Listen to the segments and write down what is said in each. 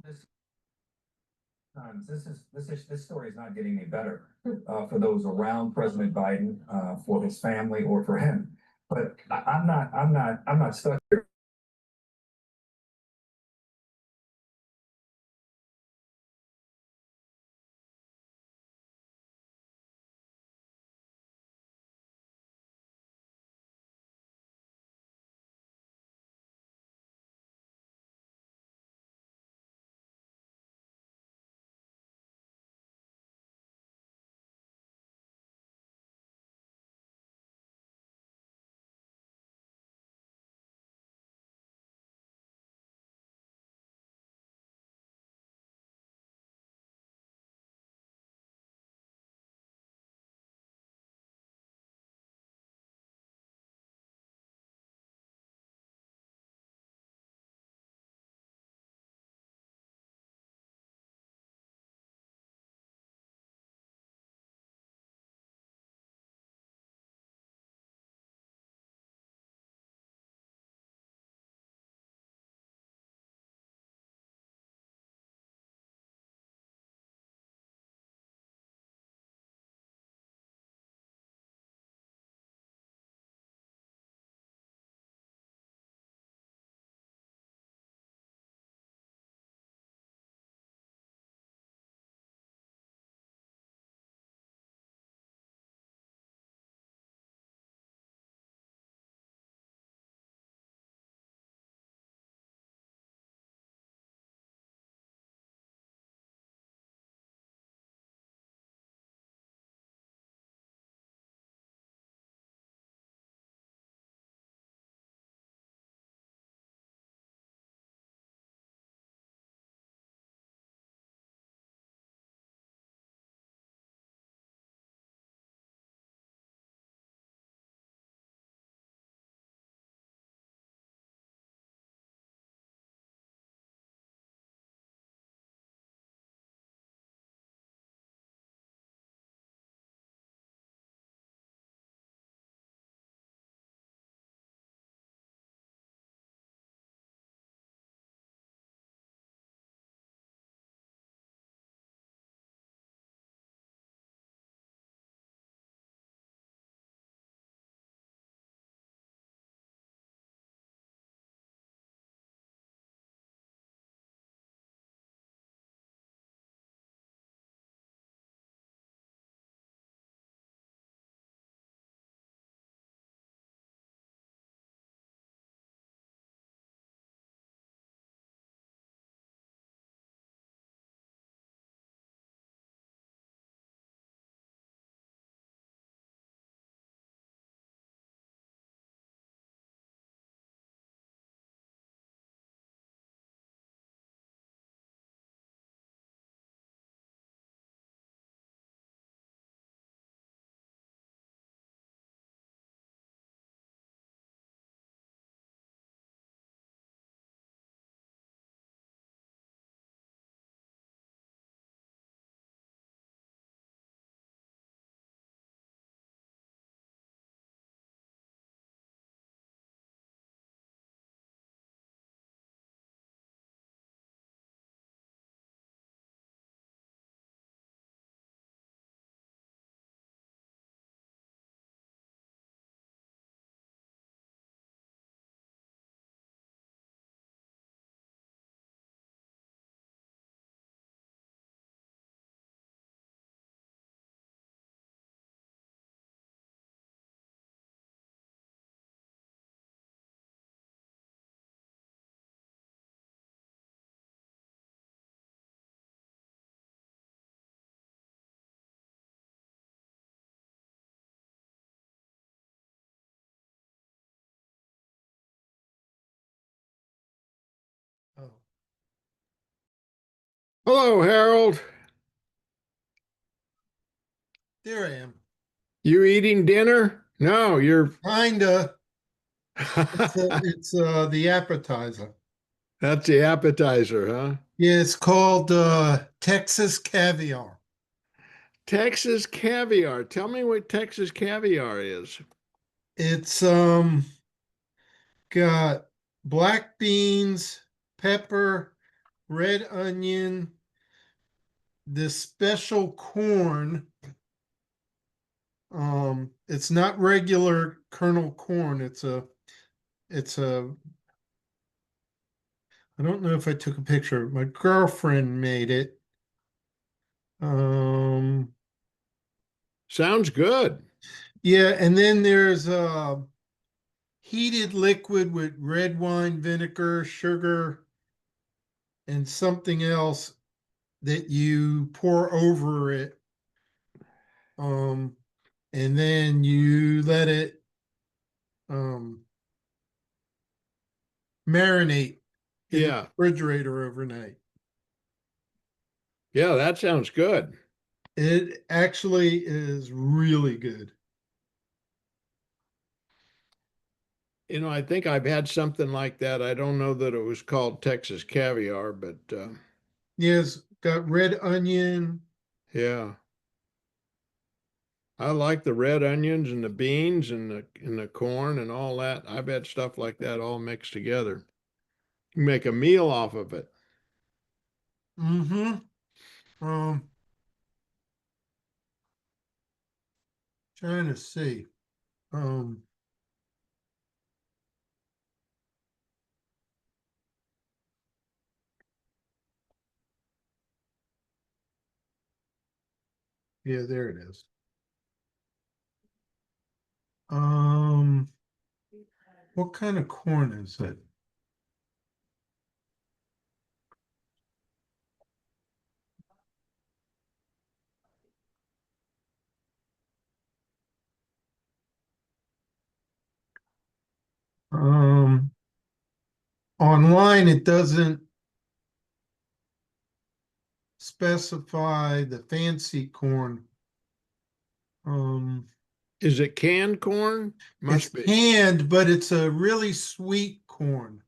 This this story is not getting any better for those around President Biden, for his family, or for him. But I'm not stuck here. Oh. Hello, Harold. There I am. You eating dinner? No, you're. Kinda. It's the appetizer. That's the appetizer, huh? Yeah, it's called Texas caviar. Texas caviar. Tell me what Texas caviar is. It's got black beans, pepper, red onion, this special corn. It's not regular kernel corn. It's a, I don't know if I took a picture. My girlfriend made it. Sounds good. Yeah, and then there's heated liquid with red wine vinegar, sugar, and something else that you pour over it. And then you let it marinate in the Yeah. refrigerator overnight. Yeah, that sounds good. It actually is really good. You know, I think I've had something like that. I don't know that it was called Texas caviar, but Yes, got red onion. yeah. I like the red onions and the beans and the corn and all that. I've had stuff like that all mixed together. You make a meal off of it. Mm-hmm. Trying to see. Um, yeah, there it is. What kind of corn is it? Um, Online it doesn't specify the fancy corn. Is it canned corn? It's Must be. canned, but it's a really sweet corn.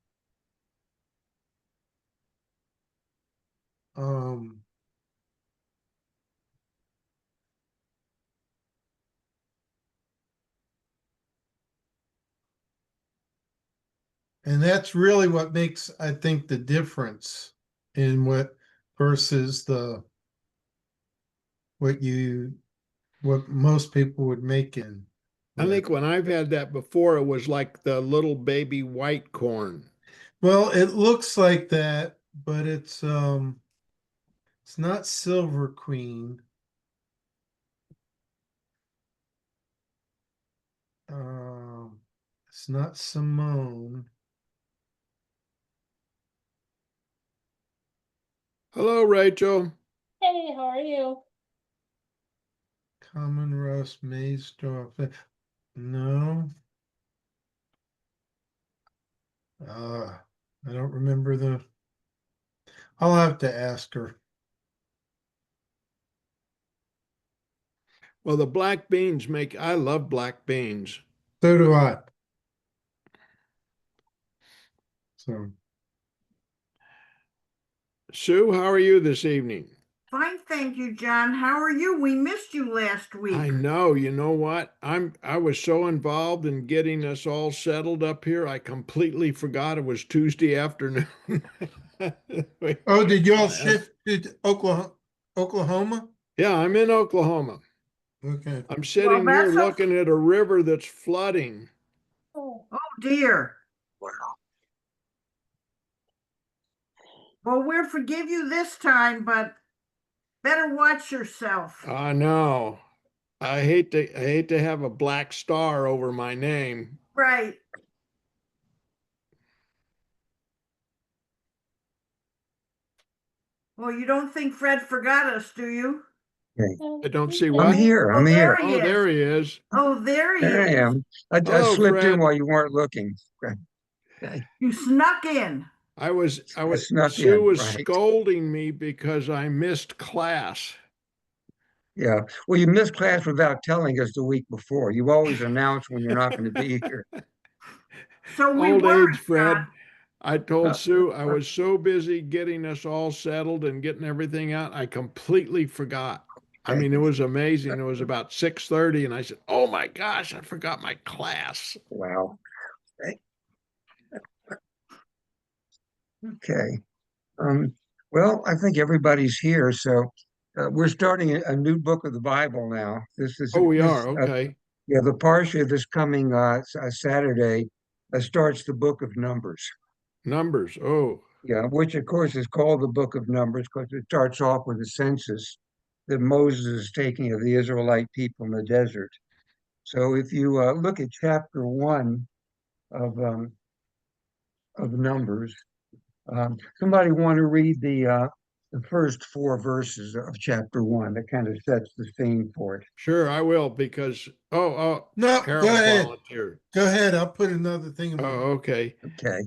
Um, and that's really what makes, I think, the difference in what versus the what most people would make in I with. think when I've had that before, it was like the little baby white corn. Well, it looks like that, but it's not Silver Queen. It's not Simone. Hello, Rachel. Hey, how are you? Common roast maize straw. No. I don't remember I'll have to ask her. Well, the black beans I love black beans. So do I. So Sue, how are you this evening? Fine, thank you, John. How are you? We missed you last week. I know, you know what? I was so involved in getting us all settled up here, I completely forgot it was Tuesday afternoon. oh, did y'all shift to Oklahoma? Yeah, I'm in Oklahoma. Okay. I'm Well, sitting here that's looking at a river that's flooding. oh dear. Well, we'll forgive you this time, but better watch yourself. I know. I hate to have a black star over my name. Right. Well, you don't think Fred forgot us, do you? I don't see I'm what? here. Oh, I'm there here. he Oh, is. there he is. Oh, there he There I is. am. I Hello, slipped in Fred. while you weren't looking. Okay. You snuck in. I snuck Sue in, was right? scolding me because I missed class. Yeah. Well, you missed class without telling us the week before. You always announce when you're not going to be here. So we Old age, weren't, Fred. John. I told Uh, Sue I was so busy getting us all settled and getting everything out, I completely forgot. I mean, it was amazing. It was about 6:30, and I said, "Oh my gosh, I forgot my class." Wow. Okay. Well, I think everybody's here, so we're starting a new book of the Bible now. This is Oh, we this are. Okay. yeah, the parsha this coming Saturday starts the book of Numbers. Numbers. Oh, Yeah, which of course is called the book of Numbers because it starts off with the census that Moses is taking of the Israelite people in the desert. So if you look at chapter 1 of Numbers, somebody want to read the first 4 verses of chapter 1 that kind of sets the scene for it. sure, I will because No, go Harold ahead. volunteered. Go ahead. I'll put another thing in my. Oh, okay. Okay.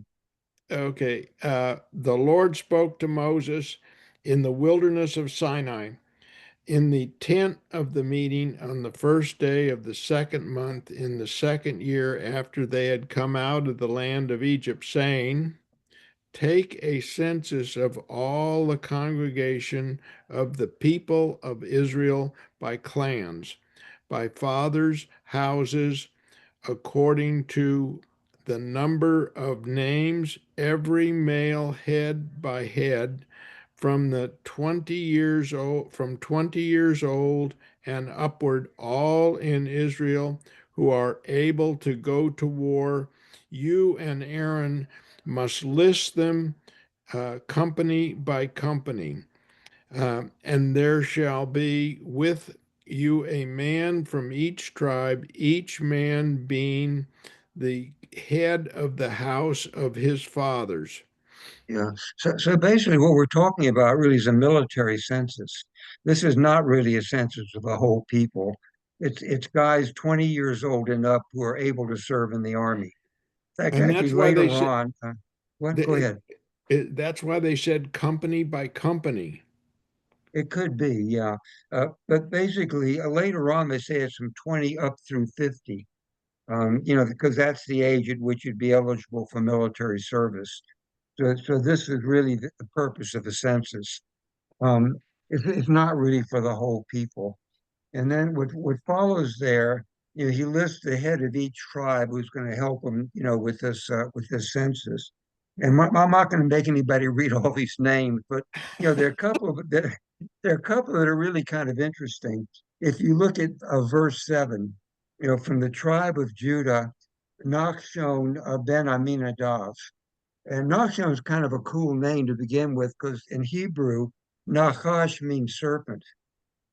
Okay. The Lord spoke to Moses in the wilderness of Sinai, in the tent of the meeting on the first day of the second month in the second year after they had come out of the land of Egypt, saying, take a census of all the congregation of the people of Israel by clans, by fathers' houses, according to the number of names, every male head by head, from 20 years old and upward, all in Israel who are able to go to war. You and Aaron must list them company by company. And there shall be with you a man from each tribe, each man being the head of the house of his fathers. Yeah. So basically, what we're talking about really is a military census. This is not really a census of the whole people. It's guys 20 years old and up who are able to serve in the army. In fact, And actually, that's why they later said on, what? Go ahead. that's why they said company by company. It could be, yeah. But basically, later on, they say it's from 20 up through 50. Because that's the age at which you'd be eligible for military service. So this is really the purpose of the census. Um, it's not really for the whole people. And then what follows there, he lists the head of each tribe who's going to help him, with this census. And I'm not going to make anybody read all these names, but there are a couple that are really kind of interesting. If you look at verse 7, from the tribe of Judah, Nachshon ben Aminadav. And Nachshon is kind of a cool name to begin with because in Hebrew, Nachash means serpent.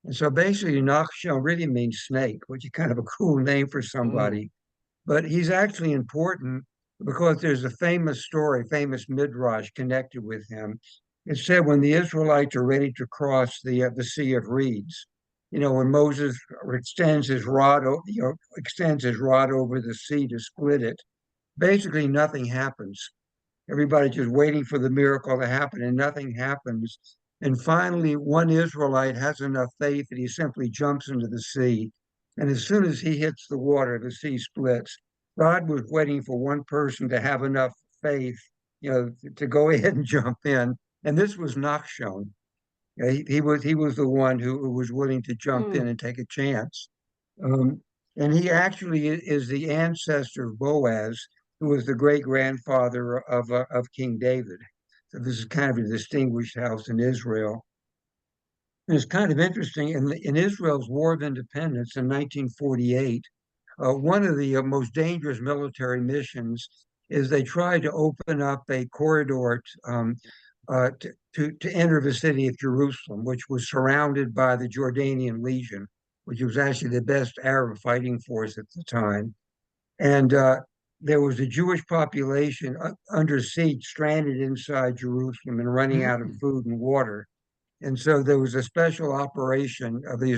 And so basically, Nachshon really means snake, which is kind of a cool name for Mm. somebody. But he's actually important because there's a famous story, famous midrash connected with him. It said when the Israelites are ready to cross the Sea of Reeds, when Moses extends his rod over the sea to split it, basically nothing happens. Everybody's just waiting for the miracle to happen, and nothing happens. And finally, one Israelite has enough faith that he simply jumps into the sea. And as soon as he hits the water, the sea splits. God was waiting for one person to have enough faith, to go ahead and jump in. And this was Nachshon. He was the one who was willing to jump in Mm. and take a chance. Um, and he actually is the ancestor of Boaz, who was the great grandfather of King David. So this is kind of a distinguished house in Israel. And it's kind of interesting in Israel's War of Independence in 1948. One of the most dangerous military missions is they tried to open up a corridor to enter the city of Jerusalem, which was surrounded by the Jordanian Legion, which was actually the best Arab fighting force at the time. And there was a Jewish population under siege, stranded inside Jerusalem and running out of Mm. food and water. And so there was a special operation of the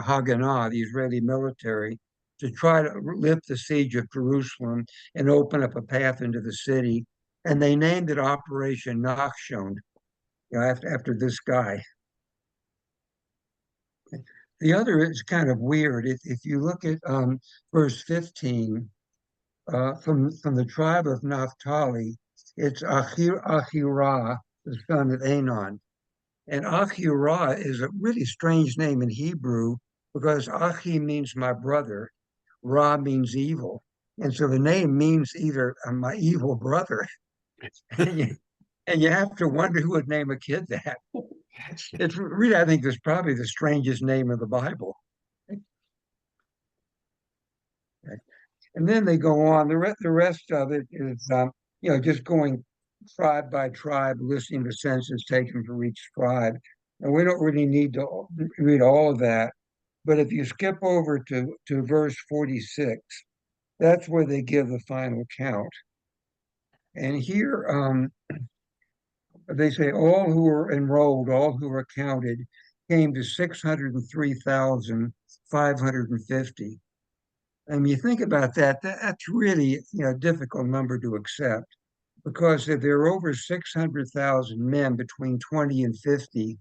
Haganah, the Israeli military, to try to lift the siege of Jerusalem and open up a path into the city. And they named it Operation Nachshon, after this guy. The other is kind of weird. If you look at verse 15, from the tribe of Naphtali, it's Ahirah, the son of Anon. And Ahirah is a really strange name in Hebrew because Ahi means my brother, Ra means evil. And so the name means either my evil brother. And you have to wonder who would name a kid that. It's really, I think, it's probably the strangest name of the Bible. And then they go on. The rest of it is, just going tribe by tribe, listening to census taken for each tribe. And we don't really need to read all of that. But if you skip over to verse 46, that's where they give the final count. And here they say all who were enrolled, all who were counted, came to 603,550. And you think about that's really a difficult number to accept, because if there are over 600,000 men between 20 and 50,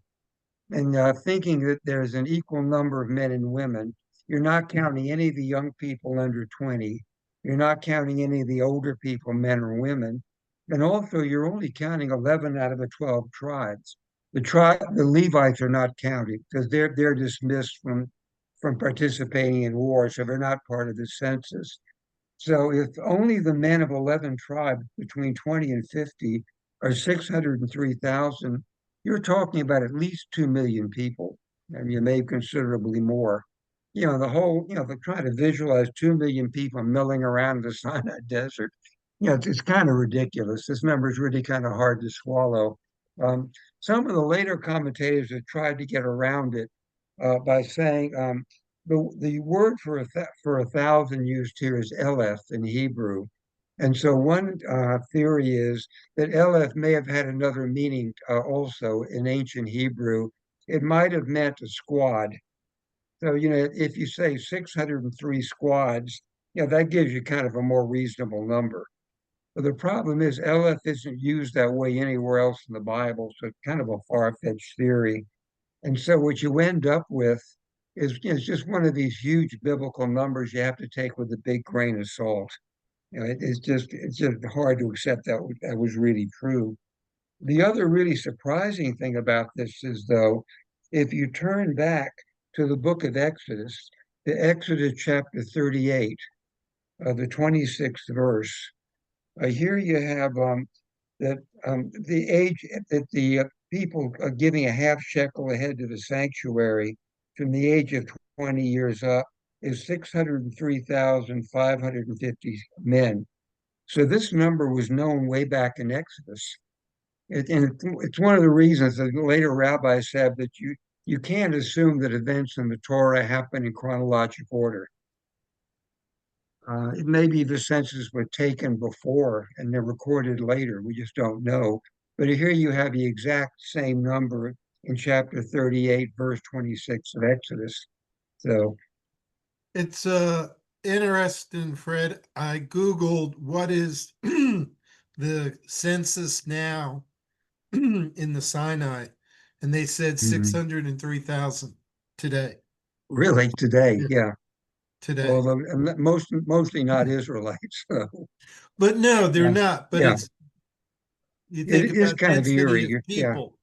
and thinking that there's an equal number of men and women, you're not counting any of the young people under 20. You're not counting any of the older people, men or women. And also, you're only counting 11 out of the 12 tribes. The Levites are not counted because they're dismissed from participating in war, so they're not part of the census. So if only the men of 11 tribes between 20 and 50 are 603,000, you're talking about at least 2 million people, and you may considerably more. They're trying to visualize 2 million people milling around the Sinai Desert. It's kind of ridiculous. This number is really kind of hard to swallow. Some of the later commentators have tried to get around it by saying the word for 1,000 used here is elef in Hebrew. And so one theory is that elef may have had another meaning also in ancient Hebrew. It might have meant a squad. So, if you say 603 squads, that gives you kind of a more reasonable number. But the problem is elef isn't used that way anywhere else in the Bible, so it's kind of a far-fetched theory. And so what you end up with is just one of these huge biblical numbers you have to take with a big grain of salt. It's just hard to accept that was really true. The other really surprising thing about this is, though, if you turn back to the book of Exodus, to Exodus chapter 38, the 26th verse, here you have that the age that the people are giving a half shekel ahead to the sanctuary from the age of 20 years up is 603,550 men. So this number was known way back in Exodus. It's one of the reasons that later rabbis said that you can't assume that events in the Torah happen in chronological order. Maybe the census were taken before and they're recorded later. We just don't know. But here you have the exact same number in chapter 38, verse 26 of Exodus. So It's interesting, Fred. I Googled what is the census now in the Sinai, and they said 603,000 today. really today, Yeah. Today. Although mostly not Israelites. So. But no, they're not. But yeah. you think It is about kind of density eerie. of people.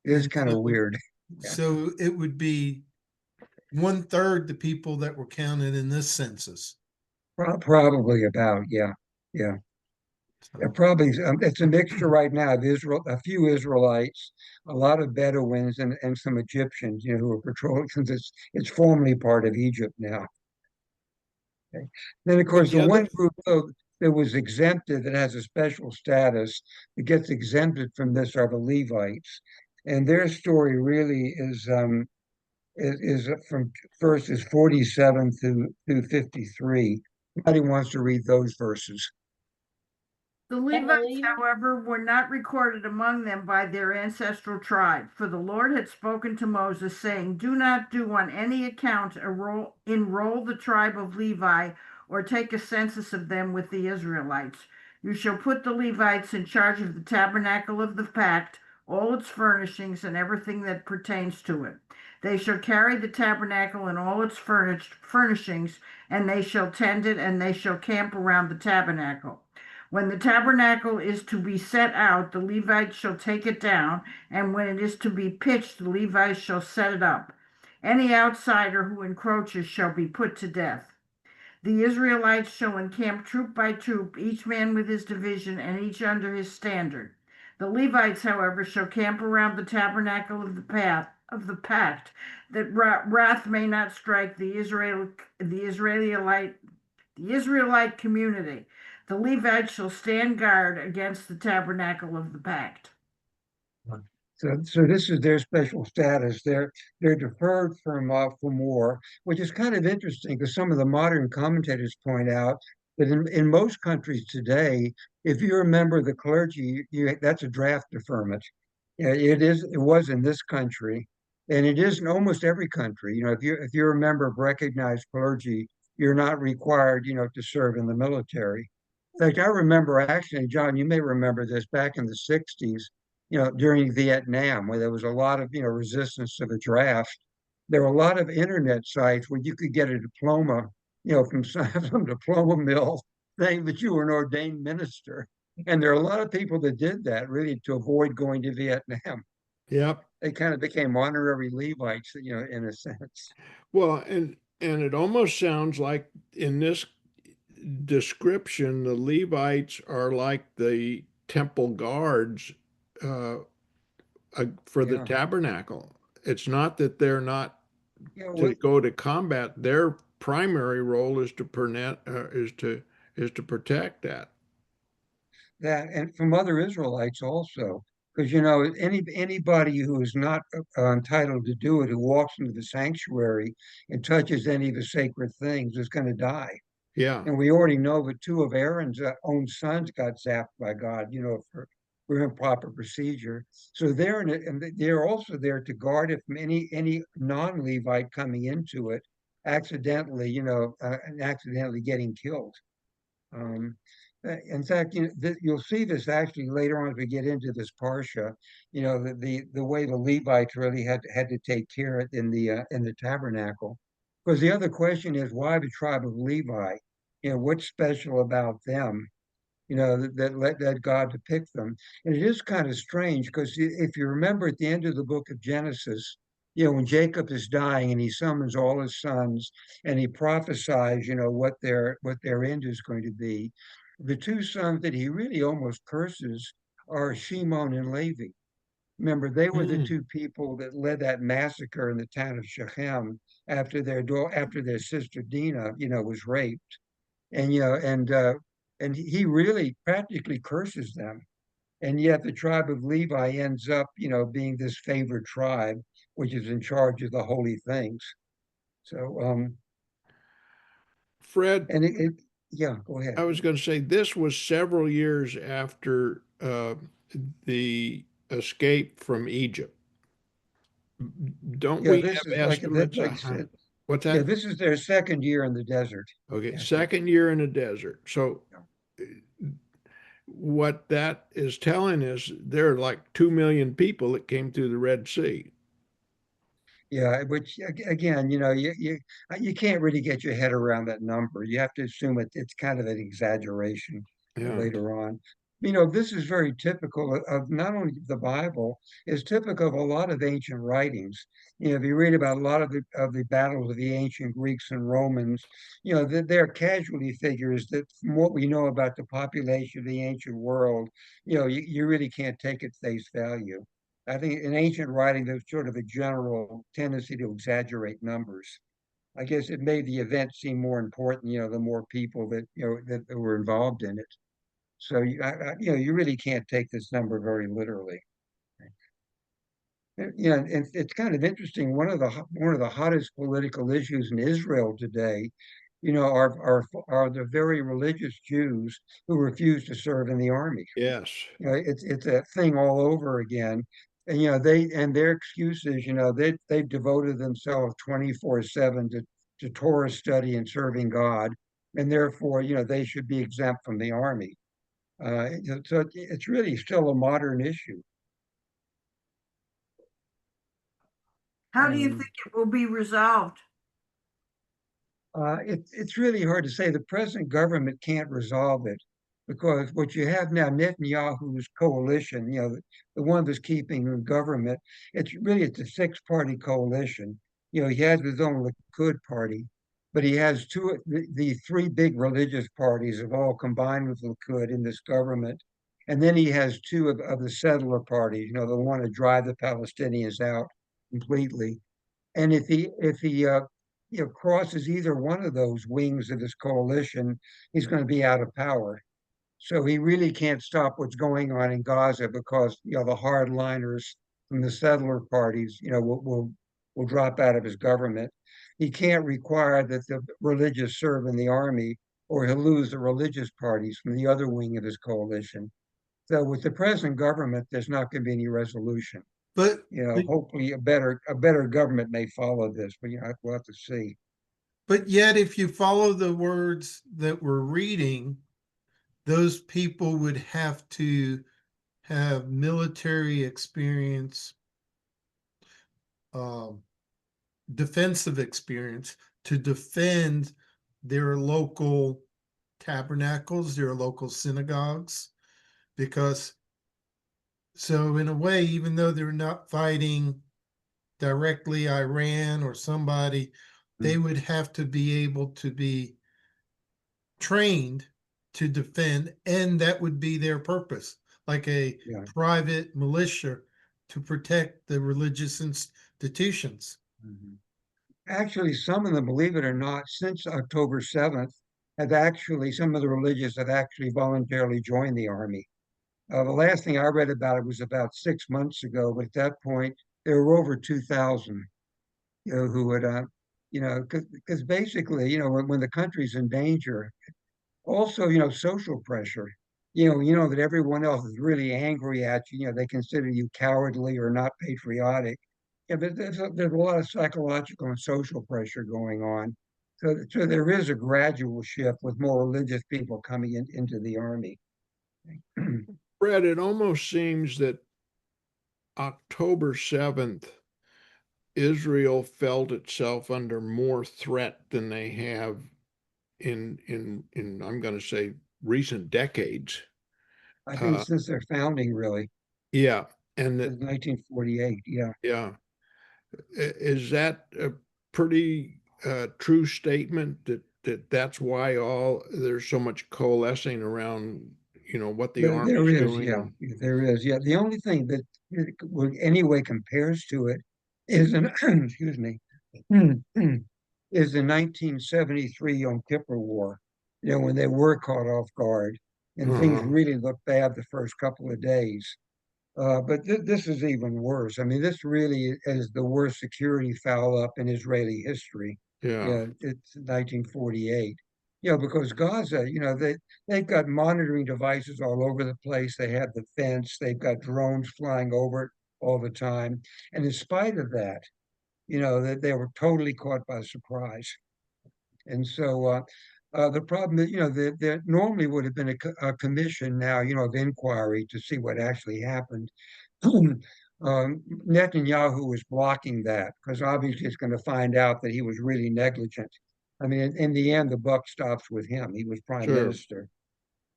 It is And kind of weird. So it would be 1/3 the people that were counted in this census. Probably about, yeah. Probably it's a mixture right now of a few Israelites, a lot of Bedouins, and some Egyptians, who are patrolling, since it's formerly part of Egypt now. Okay. Then, of course, the one group that was exempted, that has a special status, that gets exempted from this, are the Levites, and their story really is from verses 47 through 53. Somebody wants to read those verses. The Levites, however, were not recorded among them by their ancestral tribe, for the Lord had spoken to Moses, saying, "Do not do on any account enroll the tribe of Levi, or take a census of them with the Israelites. You shall put the Levites in charge of the tabernacle of the pact, all its furnishings, and everything that pertains to it. They shall carry the tabernacle and all its furnishings, and they shall tend it, and they shall camp around the tabernacle. When the tabernacle is to be set out, the Levites shall take it down, and when it is to be pitched, the Levites shall set it up. Any outsider who encroaches shall be put to death. The Israelites shall encamp troop by troop, each man with his division, and each under his standard. The Levites, however, shall camp around the tabernacle of the pact, that wrath may not strike the Israelite community. The Levites shall stand guard against the tabernacle of the pact. So this is their special status. They're deferred from war, which is kind of interesting because some of the modern commentators point out that in most countries today, if you're a member of the clergy, that's a draft deferment. Yeah, it was in this country, and it is in almost every country. If you're a member of recognized clergy, you're not required, to serve in the military. In fact, I remember actually, John, you may remember this back in the 60s, during Vietnam, where there was a lot of, resistance to the draft. There were a lot of internet sites where you could get a diploma, from some diploma mill saying that you were an ordained minister. And there are a lot of people that did that really to avoid going to Vietnam. Yep. They kind of became honorary Levites, in a sense. Well, and it almost sounds like in this description, the Levites are like the temple guards for the Yeah. tabernacle. It's not that they're not Yeah, to go to combat. Their primary role is to protect that. that and from other Israelites also, because anybody who is not entitled to do it, who walks into the sanctuary and touches any of the sacred things, is going to die. Yeah. And we already know that two of Aaron's own sons got zapped by God, for improper procedure. So they're also there to guard if any non-Levite coming into it accidentally, accidentally getting killed. In fact, you'll see this actually later on as we get into this parsha. The way the Levites really had to take care of it in the tabernacle. Because the other question is, why the tribe of Levi? What's special about them? That led God to pick them. And it is kind of strange because if you remember at the end of the book of Genesis, when Jacob is dying and he summons all his sons and he prophesies, what their end is going to be. The two sons that he really almost curses are Shimon and Levi. Remember, they were the two people that led that massacre in the town of Shechem after their sister Dinah, was raped, and and he really practically curses them. And yet the tribe of Levi ends up, being this favored tribe, which is in charge of the holy things. So, Fred, and yeah, go ahead. I was going to say this was several years after the escape from Egypt. Don't Yeah, we this have is like estimates? What's that? yeah, this is their second year in the desert. Okay, Yeah. second year in the desert. So what that is telling us, there are like 2 million people that came through the Red Sea. Yeah, which again, you can't really get your head around that number. You have to assume it's kind of an exaggeration Yeah. later on. This is very typical of not only the Bible, it's typical of a lot of ancient writings. If you read about a lot of the battles of the ancient Greeks and Romans, they're casualty figures that, from what we know about the population of the ancient world, you really can't take at face value. I think in ancient writing, there's sort of a general tendency to exaggerate numbers. I guess it made the event seem more important, the more people that were involved in it. So you really can't take this number very literally. And it's kind of interesting. One of the hottest political issues in Israel today, are the very religious Jews who refuse to serve in the army. Yes. It's a thing all over again. And their excuse is, they've devoted themselves 24/7 to Torah study and serving God, and therefore, they should be exempt from the army. So it's really still a modern issue. How do you Um, think it will be resolved? It's really hard to say. The present government can't resolve it because what you have now, Netanyahu's coalition, the one that's keeping the government, it's a six-party coalition. He has his own Likud party, but he has the three big religious parties have all combined with Likud in this government. And then he has two of the settler parties, you know, the one to drive the Palestinians out completely. And if he you know, crosses either one of those wings of his coalition, he's going to be out of power. So he really can't stop what's going on in Gaza because, you know, the hardliners from the settler parties, you know, will drop out of his government. He can't require that the religious serve in the army, or he'll lose the religious parties from the other wing of his coalition. So with the present government, there's not going to be any resolution. But, You know, hopefully a better government may follow this, but you know, we'll have to see. but yet, if you follow the words that we're reading, those people would have to have military experience, um, defensive experience to defend their local tabernacles, their local synagogues, because so in a way, even though they're not fighting directly Iran or somebody, they would have to be able to be trained to defend, and that would be their purpose, like a Yeah. private militia to protect the religious institutions. Actually, some of them, believe it or not, since October 7th, some of the religious have actually voluntarily joined the army. The last thing I read about it was about 6 months ago, but at that point, there were over 2,000, you know, who would, you know, because basically, you know, when the country's in danger, also, you know, social pressure. You know that everyone else is really angry at you. You know, they consider you cowardly or not patriotic. Yeah, but there's a lot of psychological and social pressure going on. So there is a gradual shift with more religious people coming into the army. Brett, it almost seems that October 7th, Israel felt itself under more threat than they have in I'm going to say recent decades. I think Uh, since their founding, really, yeah, and that since 1948. Yeah. yeah, is that a pretty true statement that's why all there's so much coalescing around what the There army's is, doing? yeah, there is, yeah. The only thing that anyway compares to it is an excuse me, is the 1973 Yom Kippur War. You know, when they were caught off guard, and things Uh-huh. really looked bad the first couple of days. But this is even worse. I mean, this really is the worst security foul up in Israeli history. Yeah, Yeah, it's 1948. You know, because Gaza, you know, they've got monitoring devices all over the place. They have the fence. They've got drones flying over it all the time. And in spite of that, you know, that they were totally caught by surprise. And so the problem is, you know, there normally would have been a commission now, you know, of inquiry to see what actually happened. Netanyahu was blocking that because obviously it's going to find out that he was really negligent. I mean, in the end, the buck stops with him. He was prime sure. minister.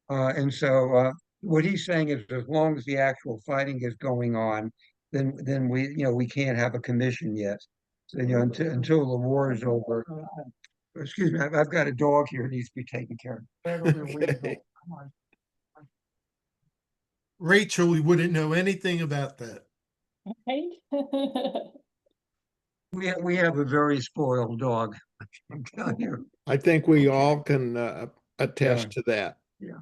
And so what he's saying is as long as the actual fighting is going on, then we, you know, we can't have a commission yet. So, you know, until the war is over. Excuse me, I've got a dog here that needs to be taken care of. Okay. Come on. Rachel, we wouldn't know anything about that. Right? We have a very spoiled dog. I'm telling you. I think we Okay. all can attest to that. Yeah.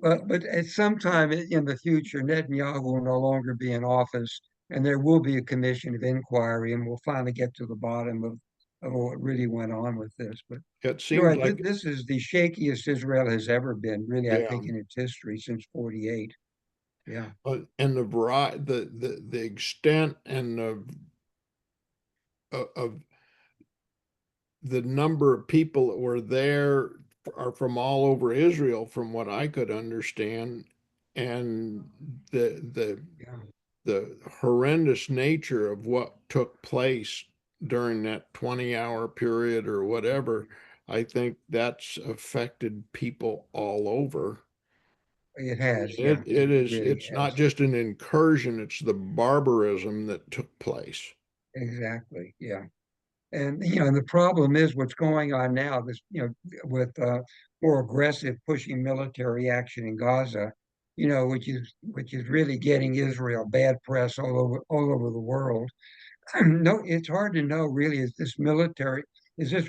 But at some time in the future, Netanyahu will no longer be in office, and there will be a commission of inquiry, and we'll finally get to the bottom of what really went on with this. But It you're seems right, like, this is the shakiest Israel has ever been, really, I yeah, think, in its history since 48. Yeah. and the variety, the extent and of the number of people that were there are from all over Israel, from what I could understand, and the Yeah. the horrendous nature of what took place during that 20-hour period or whatever. I think that's affected people all over. It I mean, has, yeah, it really it's not has. just an incursion, it's the barbarism that took place. Exactly, yeah. And you know, and the problem is what's going on now, this, you know, with more aggressive pushing military action in Gaza, which is really getting Israel bad press all over the world. No, it's hard to know really, is this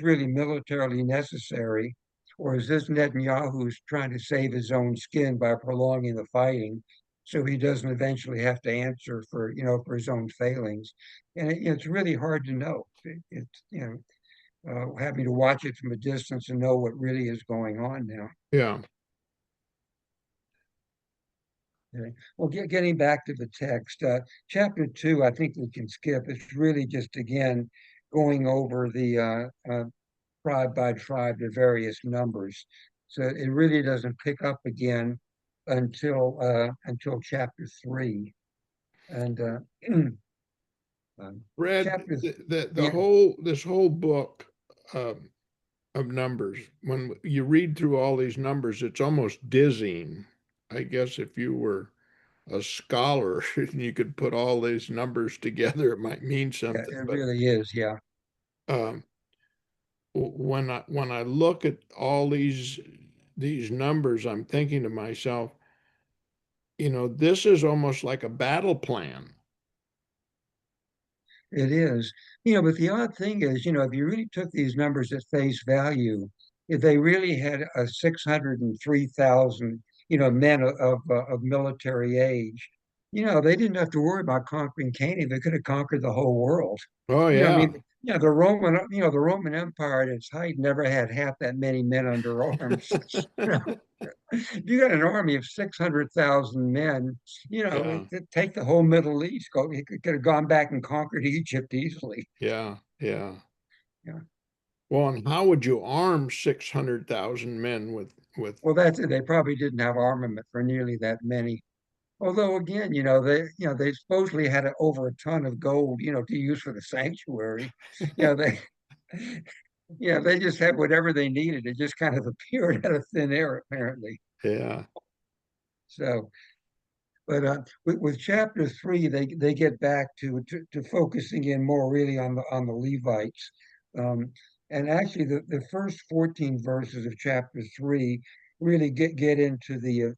really militarily necessary, or is this Netanyahu's trying to save his own skin by prolonging the fighting so he doesn't eventually have to answer for his own failings? And it's really hard to know. It's, having to watch it from a distance and know what really is going on now. Yeah. Okay. Well, getting back to the text, chapter 2, I think we can skip. It's really just again going over the tribe by tribe, the various numbers. So it really doesn't pick up again until chapter 3, and Red, chapter the yeah, whole this whole book of numbers, when you read through all these numbers, it's almost dizzying. I guess if you were a scholar and you could put all these numbers together, it might mean yeah, something. it But really is. Yeah, um, when I look at all these numbers, I'm thinking to myself, this is almost like a battle plan. it is. But the odd thing is, if you really took these numbers at face value, if they really had a 603,000, men of military age, they didn't have to worry about conquering Canaan. They could have conquered the whole world. Oh I yeah, mean, the Roman Empire at its height never had half that many men under arms. If you got an army of 600,000 men, yeah, take the whole Middle East. He could have gone back and conquered Egypt easily. yeah, yeah. Yeah. Well, and how would you arm 600,000 men with? Well, that's it. They probably didn't have armament for nearly that many. Although again, they supposedly had over a ton of gold, to use for the sanctuary. You know, they they just had whatever they needed. It just kind of appeared out of thin air, apparently. Yeah, So, but with chapter 3, they get back to focusing in more really on the Levites. And actually, the first 14 verses of chapter 3 really get into the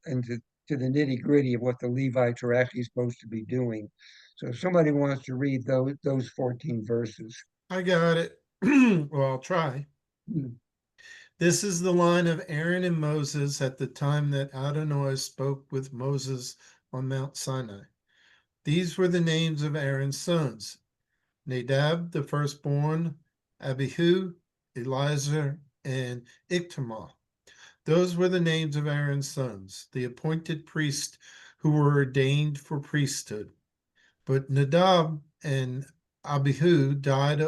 nitty-gritty of what the Levites are actually supposed to be doing. So if somebody wants to read those 14 verses. I got it. Well, I'll try. Hmm. This is the line of Aaron and Moses at the time that Adonai spoke with Moses on Mount Sinai. These were the names of Aaron's sons: Nadab, the firstborn, Abihu, Eleazar, and Ithamar. Those were the names of Aaron's sons, the appointed priests who were ordained for priesthood. But Nadab and Abihu died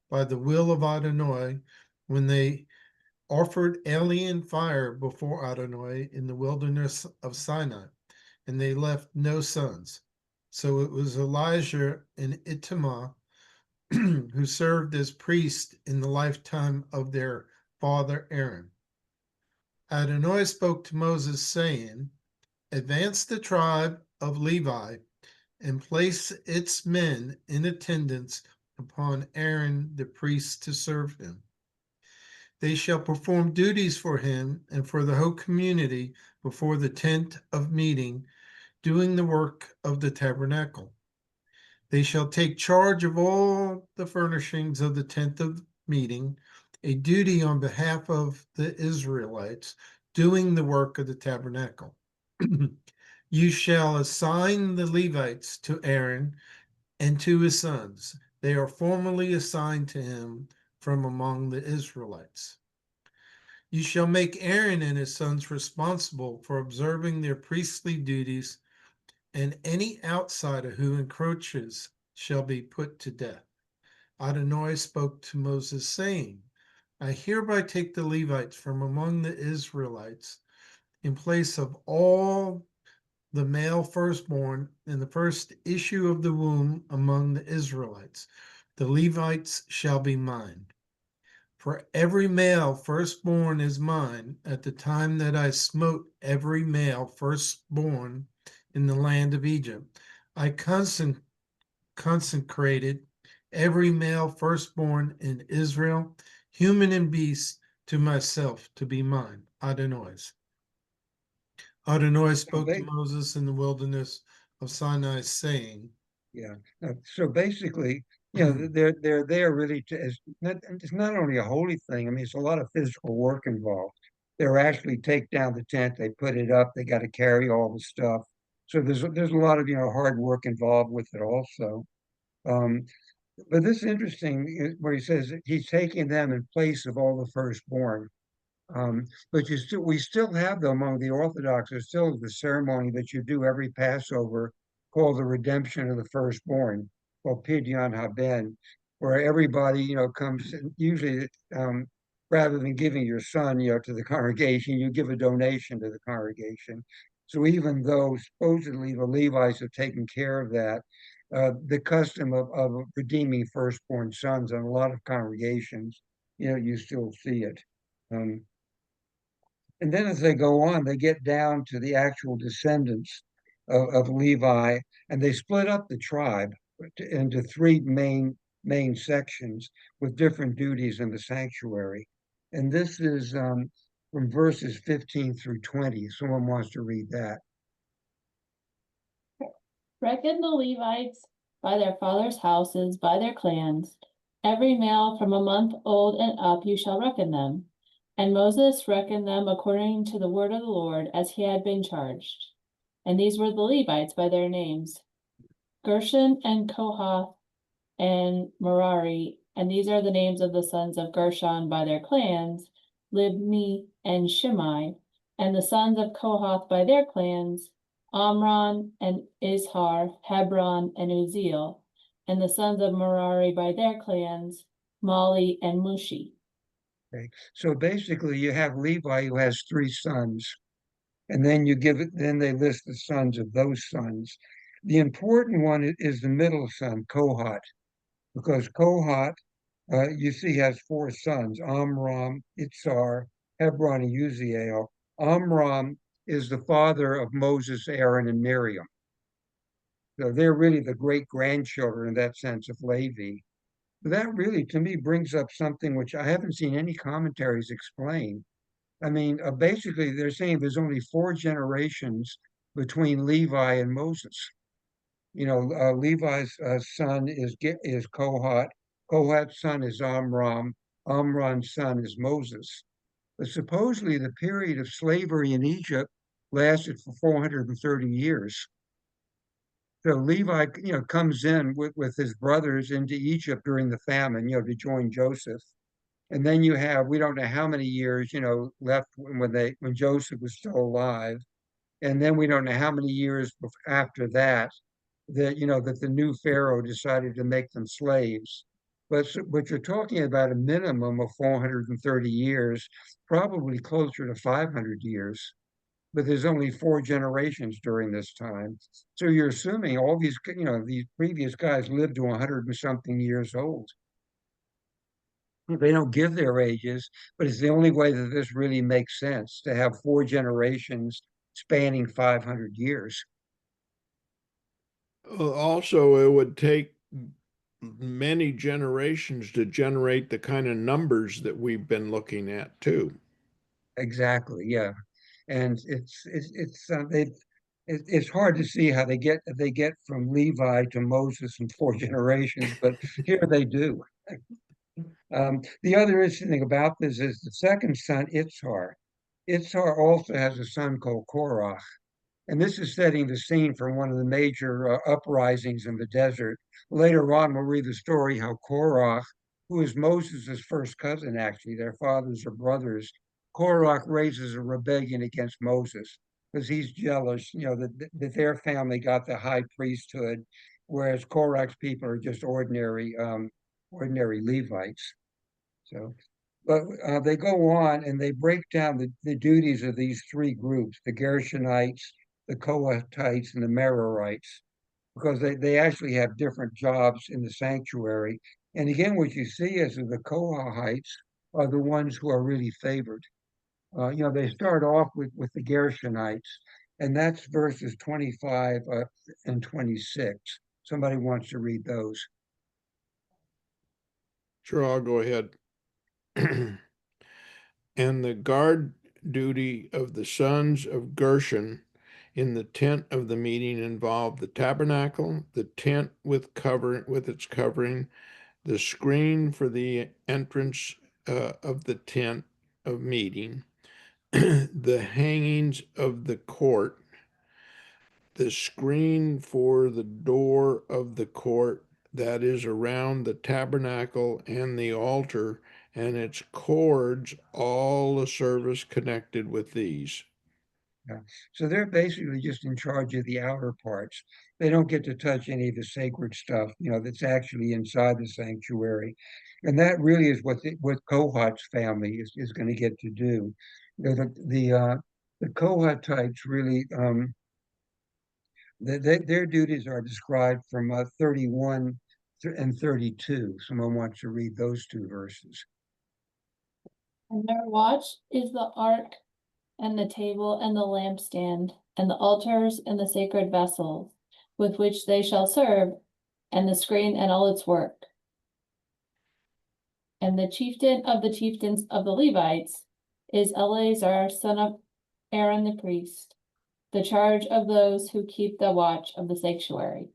by the will of Adonai when they offered alien fire before Adonai in the wilderness of Sinai, and they left no sons. So it was Elijah and Ithamar who served as priests in the lifetime of their father Aaron. Adonai spoke to Moses, saying, "Advance the tribe of Levi and place its men in attendance upon Aaron the priest to serve him. They shall perform duties for him and for the whole community before the tent of meeting, doing the work of the tabernacle. They shall take charge of all the furnishings of the tent of meeting, a duty on behalf of the Israelites, doing the work of the tabernacle. You shall assign the Levites to Aaron and to his sons. They are formally assigned to him from among the Israelites. You shall make Aaron and his sons responsible for observing their priestly duties, and any outsider who encroaches shall be put to death." Adonai spoke to Moses, saying, "I hereby take the Levites from among the Israelites in place of all the male firstborn in the first issue of the womb among the Israelites. The Levites shall be mine. For every male firstborn is mine at the time that I smote every male firstborn in the land of Egypt. I consecrated every male firstborn in Israel, human and beast, to myself to be mine, Adonai's. Adonai spoke they- to Moses in the wilderness of Sinai, saying, Yeah. So basically, you know, they're there really to, it's not only a holy thing. I mean, it's a lot of physical work involved. They're actually take down the tent, they put it up, they got to carry all the stuff. So there's a lot of, you know, hard work involved with it also. Um, but this is interesting where he says that he's taking them in place of all the firstborn. But we still have them among the Orthodox. There's still the ceremony that you do every Passover called the redemption of the firstborn, called Pidyon Haben, where everybody, you know, comes usually rather than giving your son, you know, to the congregation, you give a donation to the congregation. So even though supposedly the Levites have taken care of that, the custom of redeeming firstborn sons in a lot of congregations, you know, you still see it. Um, and then as they go on, they get down to the actual descendants of Levi, and they split up the tribe into three main sections with different duties in the sanctuary. And this is from verses 15 through 20. Someone wants to read that. Reckon the Levites by their fathers' houses, by their clans. Every male from a month old and up you shall reckon them. And Moses reckoned them according to the word of the Lord as he had been charged. And these were the Levites by their names, Gershon and Kohath and Merari. And these are the names of the sons of Gershon by their clans, Libni and Shimei. And the sons of Kohath by their clans, Amram and Izhar, Hebron and Uziel. And the sons of Merari by their clans, Mali and Mushi. Okay. So basically, you have Levi who has three sons, and then you give it, then they list the sons of those sons. The important one is the middle son, Kohat, because Kohat, you see, has four sons, Amram, Itzar, Hebron, and Uziel. Amram is the father of Moses, Aaron, and Miriam. So they're really the great grandchildren in that sense of Levi. That really, to me, brings up something which I haven't seen any commentaries explain. I mean, basically, they're saying there's only four generations between Levi and Moses. You know, Levi's son is Kohat. Kohat's son is Amram. Amram's son is Moses. But supposedly, the period of slavery in Egypt lasted for 430 years. So Levi, you know, comes in with his brothers into Egypt during the famine, you know, to join Joseph. And then you have, we don't know how many years, you know, left when Joseph was still alive. And then we don't know how many years after that, you know, that the new Pharaoh decided to make them slaves. But you're talking about a minimum of 430 years, probably closer to 500 years. But there's only four generations during this time. So you're assuming all these, you know, these previous guys lived to 100 and something years old. They don't give their ages, but it's the only way that this really makes sense to have four generations spanning 500 years. Also, it would take many generations to generate the kind of numbers that we've been looking at too. Exactly, yeah. And it's hard to see how they get from Levi to Moses in four generations, but here they do. The other interesting thing about this is the second son, Itzhar. Itzhar also has a son called Korach. And this is setting the scene for one of the major uprisings in the desert. Later on, we'll read the story how Korach, who is Moses' first cousin, actually, their fathers are brothers, Korach raises a rebellion against Moses because he's jealous, you know, that their family got the high priesthood, whereas Korach's people are just ordinary Levites. So, but they go on and they break down the duties of these three groups, the Gershonites, the Kohathites, and the Merarites, because they actually have different jobs in the sanctuary. And again, what you see is that the Kohathites are the ones who are really favored. You know, they start off with the Gershonites, and that's verses 25 and 26. Somebody wants to read those. Sure, I'll go ahead. And the guard duty of the sons of Gershon in the tent of the meeting involved the tabernacle, the tent with its covering, the screen for the entrance of the tent of meeting, the hangings of the court, the screen for the door of the court that is around the tabernacle and the altar, and its cords, all the service connected with these. Yeah. So they're basically just in charge of the outer parts. They don't get to touch any of the sacred stuff, that's actually inside the sanctuary. And that really is what Kohat's family is going to get to do. The Kohatites really, their duties are described from 31 and 32. Someone wants to read those two verses. And their watch is the ark, and the table, and the lampstand, and the altars, and the sacred vessels, with which they shall serve, and the screen and all its work. And the chieftain of the chieftains of the Levites is Eleazar, son of Aaron the priest, the charge of those who keep the watch of the sanctuary.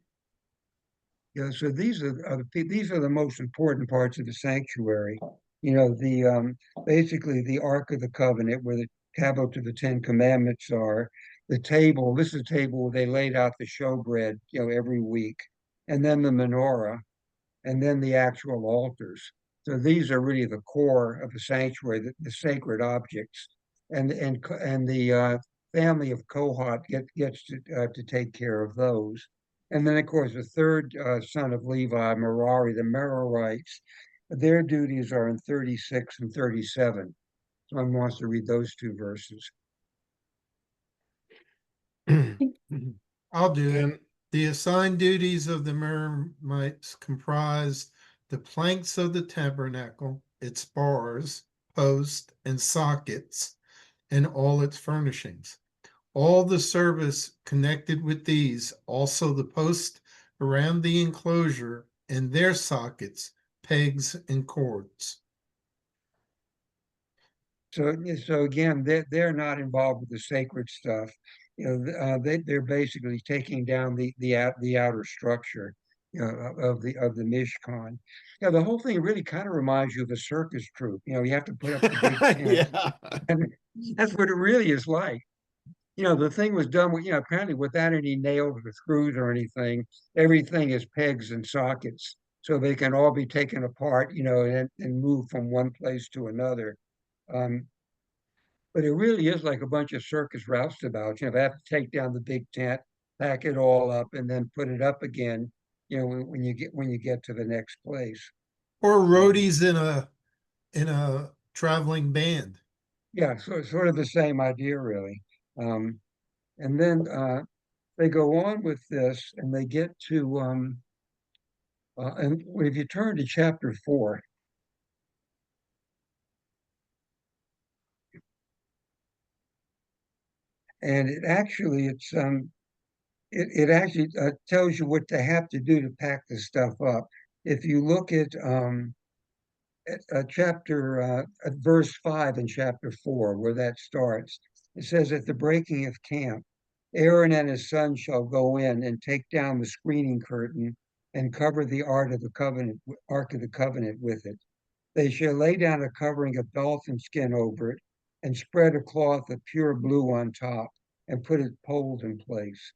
Yeah, so these are the most important parts of the sanctuary. The basically the Ark of the Covenant, where the tablet of the Ten Commandments are, the table. This is a table where they laid out the showbread, every week, and then the menorah, and then the actual altars. So these are really the core of the sanctuary, the sacred objects, and the family of Kohat gets to take care of those. And then, of course, the third son of Levi, Merari, the Merarites, their duties are in 36 and 37. Someone wants to read those two verses. I'll do it. And The assigned duties of the Merarites comprise the planks of the tabernacle, its bars, posts, and sockets, and all its furnishings. All the service connected with these, also the posts around the enclosure and their sockets, pegs, and cords. So again, they're not involved with the sacred stuff. They're basically taking down the outer structure, of the Mishkan. The whole thing really kind of reminds you of a circus troupe. You have to put up the big tent, yeah, and that's what it really is like. The thing was done with, apparently without any nails or screws or anything. Everything is pegs and sockets, so they can all be taken apart, and moved from one place to another. Um, but it really is like a bunch of circus roustabouts. They have to take down the big tent, pack it all up, and then put it up again. When you get to the next place. Or roadies in a traveling band. Yeah, so it's sort of the same idea, really. And then they go on with this, and they get to and if you turn to chapter 4. And it actually actually tells you what they have to do to pack this stuff up. If you look at verse 5 in chapter 4, where that starts, it says, at the breaking of camp, Aaron and his sons shall go in and take down the screening curtain and cover the Ark of the Covenant with it. They shall lay down a covering of dolphin skin over it and spread a cloth of pure blue on top and put its poles in place.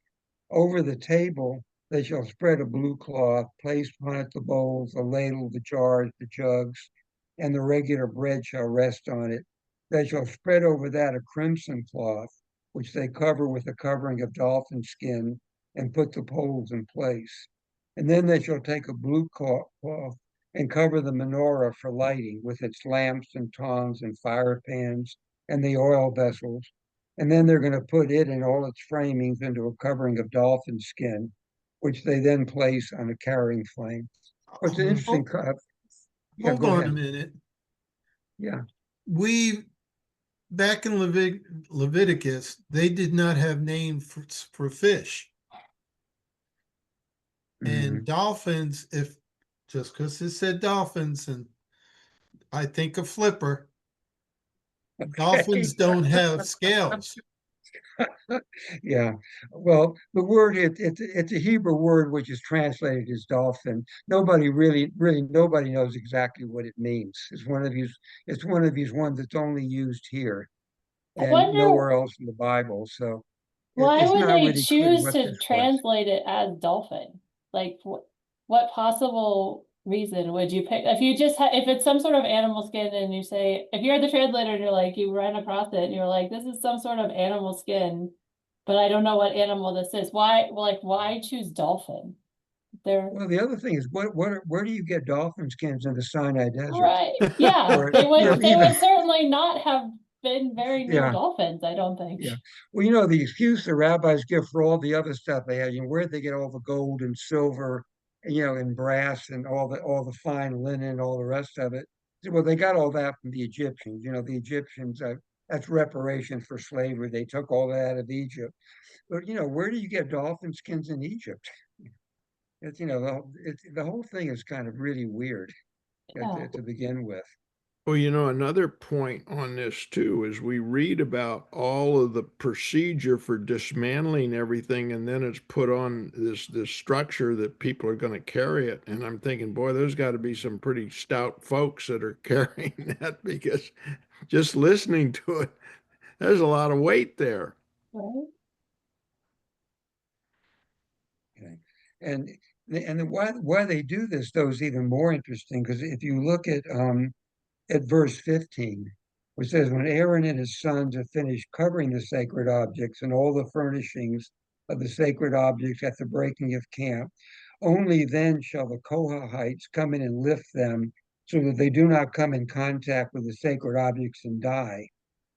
Over the table, they shall spread a blue cloth, place upon it the bowls, the ladle, the jars, the jugs, and the regular bread shall rest on it. They shall spread over that a crimson cloth, which they cover with a covering of dolphin skin, and put the poles in place. And then they shall take a blue cloth and cover the menorah for lighting with its lamps and tongs and fire pans and the oil vessels. And then they're going to put it and all its framings into a covering of dolphin skin, which they then place on a carrying flame. What's an interesting cut? Yeah, Hold go on ahead. a minute. Yeah. Back in Leviticus, they did not have names for fish. And dolphins, just because it said dolphins, and I think of flipper. Dolphins don't have scales. Yeah, well, the word it's a Hebrew word which is translated as dolphin. Nobody really nobody knows exactly what it means. It's one of these ones that's only used here I and wonder nowhere else in the Bible. So why it's would not they really clear choose what to this was. translate it as dolphin? Like, what possible reason would you pick? If you just if it's some sort of animal skin and you say, if you're the translator and you're like, you ran across it and you're like, this is some sort of animal skin, but I don't know what animal this is. Why choose dolphin? They're Well, the other thing is where do you get dolphin skins in the Sinai Desert? right. Yeah, Or they you know, would they even would certainly not have been very near yeah. dolphins, I don't think. Yeah. Well, you know, the excuse the rabbis give for all the other stuff they had, where'd they get all the gold and silver, and brass and all the fine linen, all the rest of it? Well, they got all that from the Egyptians. The Egyptians, that's reparation for slavery. They took all that out of Egypt. But, where do you get dolphin skins in Egypt? The whole thing is kind of really weird Yeah. to begin with. Well, another point on this too is we read about all of the procedure for dismantling everything, and then it's put on this structure that people are going to carry it. And I'm thinking, boy, there's got to be some pretty stout folks that are carrying that, because just listening to it, there's a lot of weight there. Right. Okay. And why they do this though is even more interesting, because if you look at verse 15, which says, when Aaron and his sons have finished covering the sacred objects and all the furnishings of the sacred objects at the breaking of camp, only then shall the Kohathites come in and lift them, so that they do not come in contact with the sacred objects and die.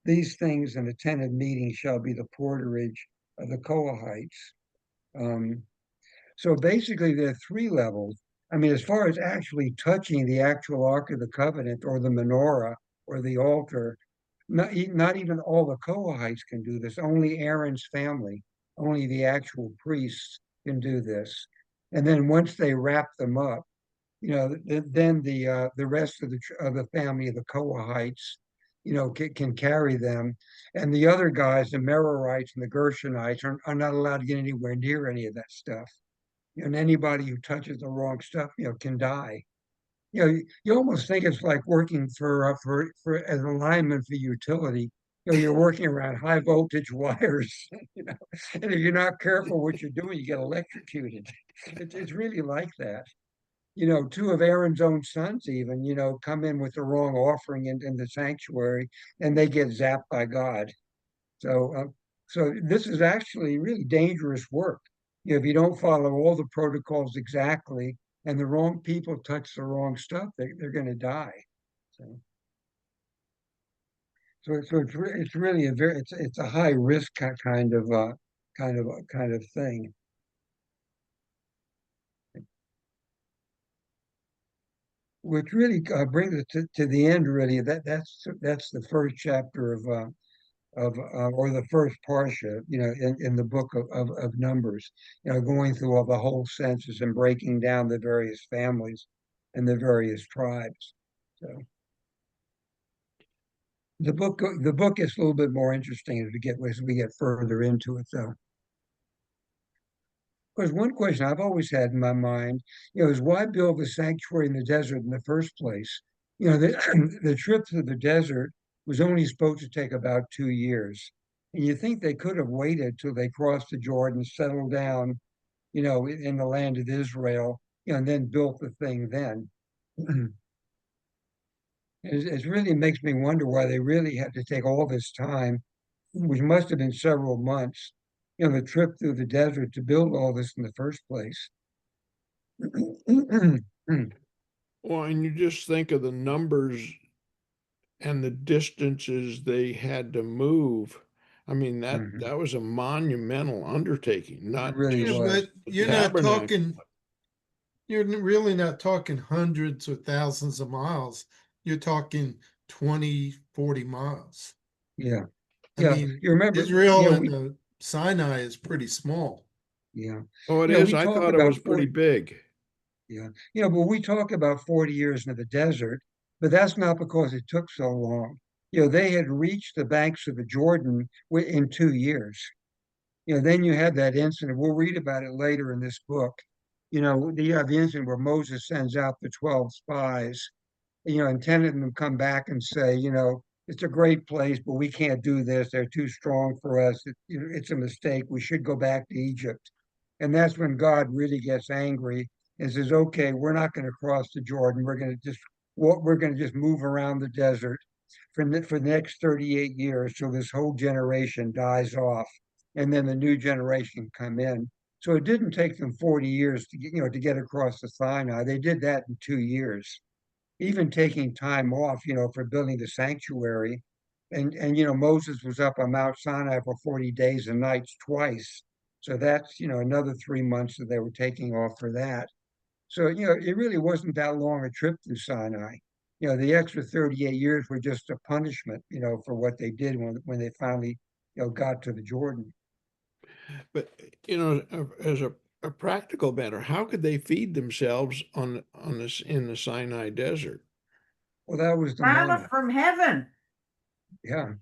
These things in the tent of meeting shall be the porterage of the Kohathites. So basically, there are three levels. I mean, as far as actually touching the actual Ark of the Covenant or the menorah or the altar, not even all the Kohathites can do this. Only Aaron's family, only the actual priests can do this. And then once they wrap them up, then the rest of the family of the Kohathites, can carry them. And the other guys, the Merarites and the Gershonites, are not allowed to get anywhere near any of that stuff. And anybody who touches the wrong stuff, can die. You almost think it's like working for as a lineman for utility. You're working around high voltage wires, and if you're not careful what you're doing, you get electrocuted. It's really like that. Two of Aaron's own sons even, come in with the wrong offering in the sanctuary, and they get zapped by God. So this is actually really dangerous work. If you don't follow all the protocols exactly, and the wrong people touch the wrong stuff, they're going to die. It's really it's a high risk kind of thing. Which really brings it to the end. Really, that's the first chapter of or the first parsha, in the book of Numbers, going through all the whole census and breaking down the various families and the various tribes. So the book gets a little bit more interesting as we get further into it, though. Because one question I've always had in my mind, is why build the sanctuary in the desert in the first place? The trip through the desert was only supposed to take about 2 years. And you think they could have waited till they crossed the Jordan, settled down, in the land of Israel, and then built the thing then. It really makes me wonder why they really had to take all this time, which must have been several months, the trip through the desert to build all this in the first place. Well, and you just think of the numbers and the distances they had to move. I mean, that was a monumental undertaking, not really just was. But the you're not tabernacle. talking, you're really not talking hundreds or thousands of miles. You're talking 20, 40 miles. Yeah. I Yeah. mean, You remember, Israel and Sinai is pretty small. yeah. Oh, it You know, is. we I talk thought it about was pretty big. Yeah. But we talk about 40 years in the desert, but that's not because it took so long. they had reached the banks of the Jordan in 2 years. Then you have that incident. We'll read about it later in this book. You have the incident where Moses sends out the 12 spies, and 10 of them come back and say, it's a great place, but we can't do this. They're too strong for us. It's a mistake. We should go back to Egypt. And that's when God really gets angry and says, okay, we're not going to cross the Jordan. We're going to just move around the desert for the next 38 years till this whole generation dies off. And then the new generation come in. So it didn't take them 40 years to get across the Sinai. They did that in 2 years, even taking time off, for building the sanctuary. And Moses was up on Mount Sinai for 40 days and nights twice. So that's, another 3 months that they were taking off for that. So, it really wasn't that long a trip through Sinai. The extra 38 years were just a punishment, for what they did when they finally, got to the Jordan. But as a practical matter, how could they feed themselves on this in the Sinai desert? Well, that was the Manna manna. from heaven. Yeah.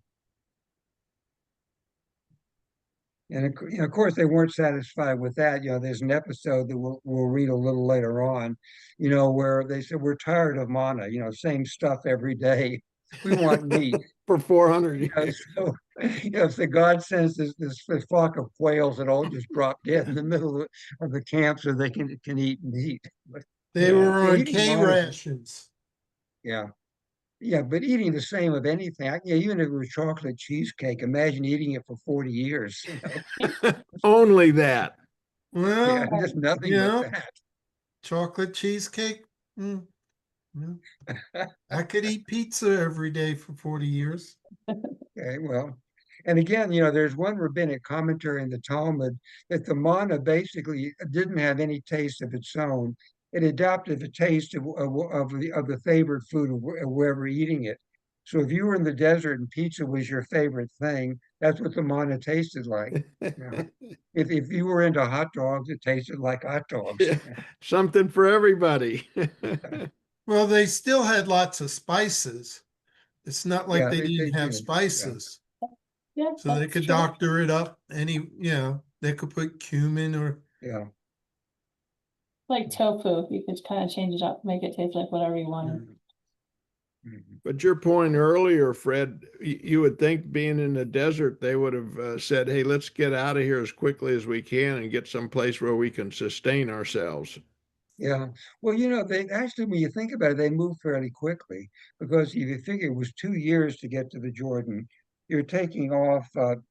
And of course, they weren't satisfied with that. There's an episode that we'll read a little later on, where they said, we're tired of manna, same stuff every day. We want meat. For 400 years. So God sends this flock of quails that all just drop dead in the middle of the camp so they can eat meat. But, They were on eating K manna- rations. Yeah. Yeah, but eating the same of anything, even if it was chocolate cheesecake, imagine eating it for 40 years, Only that. Well, Yeah, just nothing but that. chocolate cheesecake. Mm, yeah. I could eat pizza every day for 40 years. Okay, well, and again, there's one rabbinic commentary in the Talmud that the manna basically didn't have any taste of its own. It adopted the taste of the favorite food of wherever eating it. So if you were in the desert and pizza was your favorite thing, that's what the manna tasted like. If you were into hot dogs, it tasted like hot dogs. Yeah, something for everybody. Well, they still had lots of spices. It's not like Yeah, they they didn't have did. spices. Yeah, So they that's could true. doctor it up they could put cumin or Yeah. Like tofu, you could kind of change it up, make it taste like whatever you wanted. Mhm. But your point earlier, Fred, you would think being in the desert, they would have said, hey, let's get out of here as quickly as we can and get someplace where we can sustain ourselves. Yeah. Well, they actually, when you think about it, they moved fairly quickly because if you figure it was 2 years to get to the Jordan, you're taking off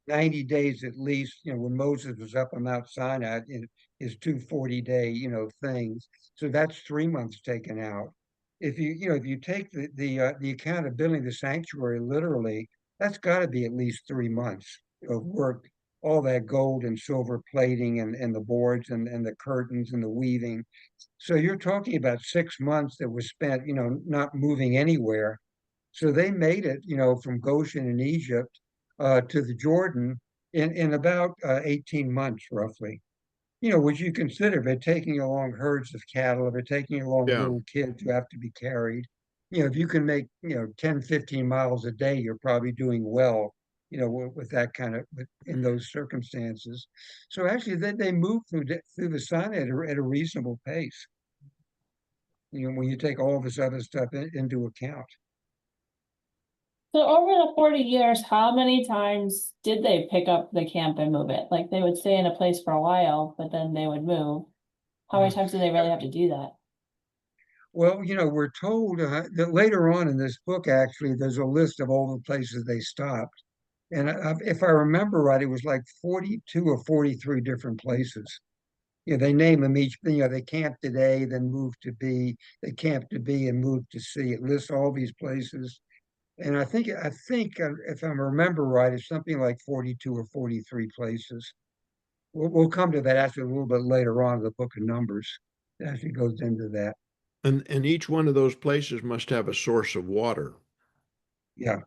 90 days at least, when Moses was up on Mount Sinai in his 240-day, things. So that's 3 months taken out. If you take the account of building the sanctuary literally, that's got to be at least 3 months of work, all that gold and silver plating and the boards and the curtains and the weaving. So you're talking about 6 months that was spent, not moving anywhere. So they made it, from Goshen in Egypt to the Jordan in about 18 months, roughly. Which you consider, if they're taking along herds of cattle, if they're taking along Yeah. little kids who have to be carried. If you can make, 10, 15 miles a day, you're probably doing well, with that kind of, in those circumstances. So actually, they moved through the Sinai at a reasonable pace. When you take all this other stuff into account. So over the 40 years, how many times did they pick up the camp and move it? Like they would stay in a place for a while, but then they would move. How many times do they really have to do that? Well, we're told that later on in this book, actually, there's a list of all the places they stopped. And if I remember right, it was like 42 or 43 different places. They name them each, they camped at A, then moved to B, they camped to B and moved to C. It lists all these places. And I think if I remember right, it's something like 42 or 43 places. We'll come to that actually a little bit later on in the book of Numbers. It actually goes into that. And each one of those places must have a source of water. Yeah.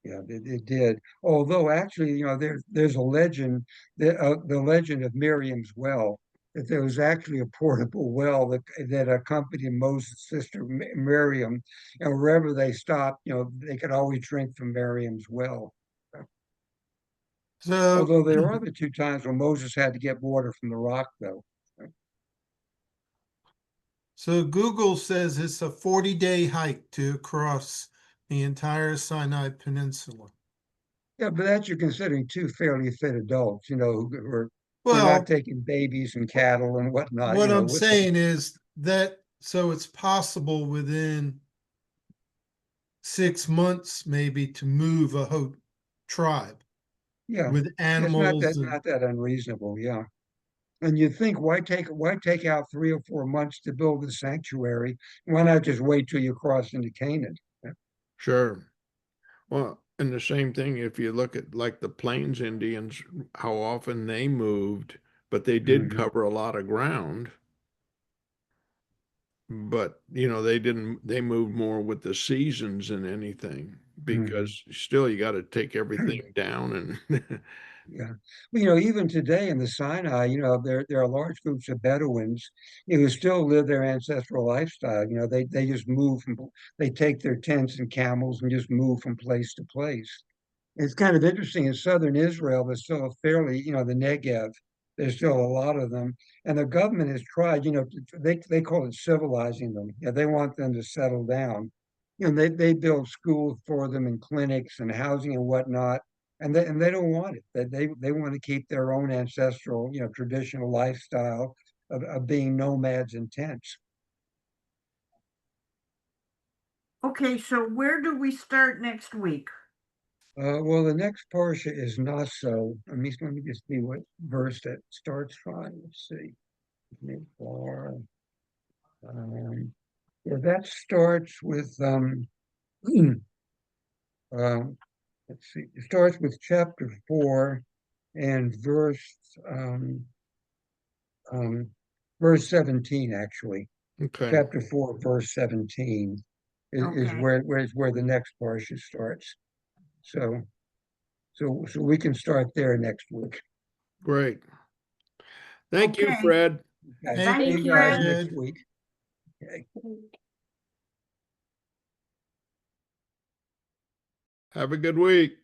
Yeah, it did. Although actually, there's a legend, the legend of Miriam's well, that there was actually a portable well that accompanied Moses' sister Miriam, and wherever they stopped, they could always drink from Miriam's well. So, Although there are the two times when Moses had to get water from the rock, though. so Google says it's a 40-day hike to cross the entire Sinai Peninsula. Yeah, but that's you're considering two fairly fit adults, who are not Well, taking babies and cattle and whatnot, what I'm with them. saying is that so it's possible within 6 months maybe to move a whole tribe Yeah, with it's animals and not that unreasonable, yeah. And you think why take out 3 or 4 months to build the sanctuary? Why not just wait till you cross into Canaan? Sure. Well, and the same thing, if you look at like the Plains Indians, how often they moved, but they did Mhm. cover a lot of ground. But, they moved more with the seasons than anything because still you got to take everything down and Yeah. Well, even today in the Sinai, there are large groups of Bedouins, who still live their ancestral lifestyle. They just they take their tents and camels and just move from place to place. It's kind of interesting in southern Israel, there's still a fairly, the Negev, there's still a lot of them. And the government has tried, they call it civilizing them. Yeah, they want them to settle down. They build schools for them and clinics and housing and whatnot. And they don't want it. They want to keep their own ancestral, traditional lifestyle of being nomads in tents. Okay, so where do we start next week? Well, the next parsha is not so. Let me just see what verse that starts from. Let's see. Yeah, that starts with let's see. It starts with chapter 4 and um, verse 17 actually. okay, Chapter 4, verse 17 is Okay. where the next parsha starts. So we can start there next week. great. Thank you, Okay. Fred. Okay, Thank see you, you guys Fred. next week. Okay. Have a good week.